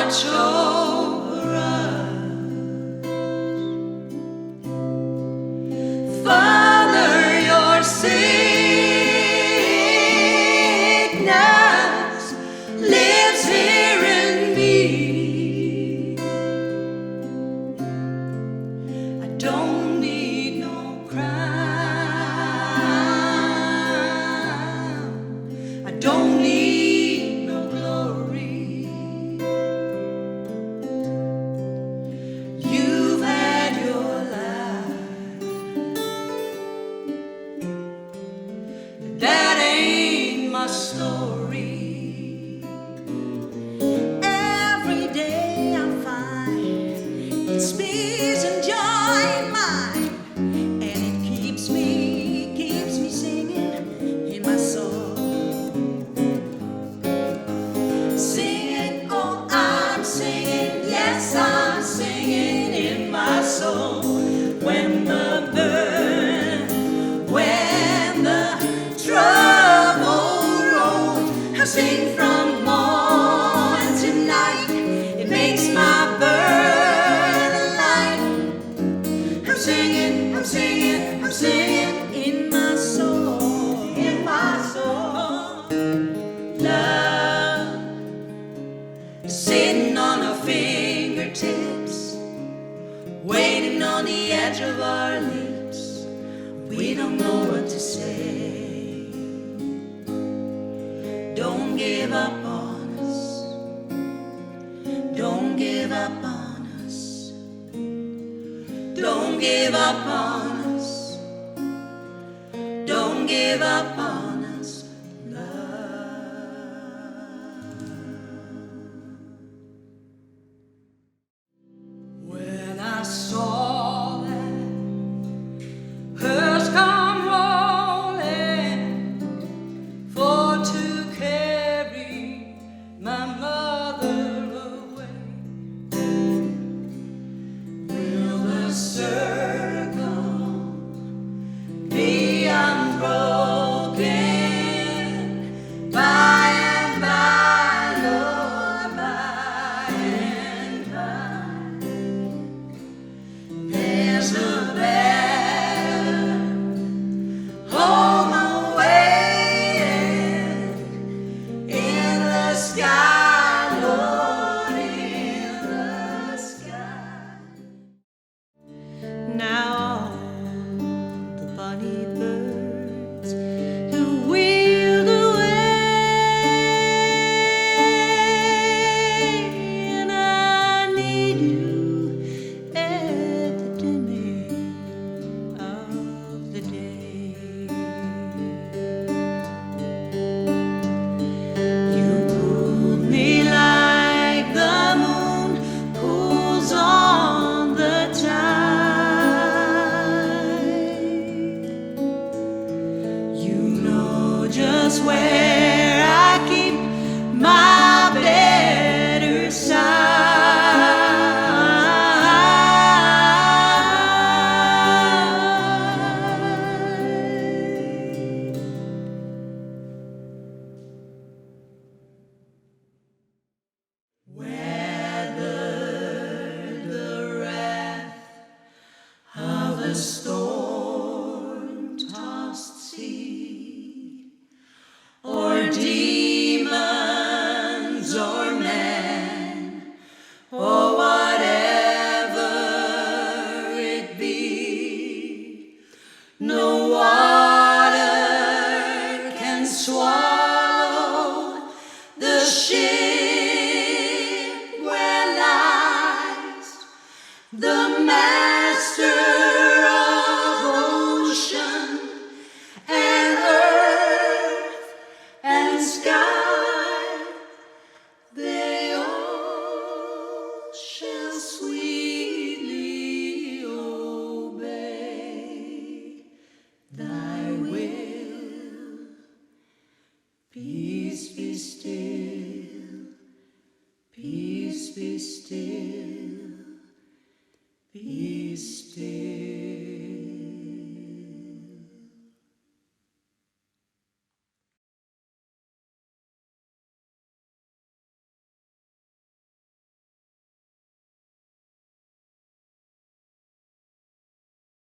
watch over us. Father, your sickness lives here in me. I don't need no crown. I don't need no glory. You've had your life. That ain't my story. Every day I find it's peace and joy in mine, and it keeps me singing in my soul. Singing, oh, I'm singing, yes, I'm singing in my soul. When the trouble rolls, I sing from morn to night. It makes my burden light. I'm singing, I'm singing, I'm singing in my soul, in my soul. Love is sitting on our fingertips, waiting on the edge of our lips. We don't know what to say. Don't give up on us. Don't give up on us. Don't give up on us. Don't give up on us, love. When I saw that hearse come rolling for to carry my mother away, will the circle be unbroken by and by, Lord, by and by? There's a better home awaiting in the sky, Lord, in the sky. Now the bonny birds who wheeled away, and I need you at the dimming of the day. You pulled me like the moon pulls on the tide. You know just where I keep my better side. Weathered the wrath of a storm-tossed sea, or demons, or men, or whatever it be. No water can swallow the ship where lies the master of ocean and earth and sky. They all shall sweetly obey thy will. Peace be still, peace be still, be still.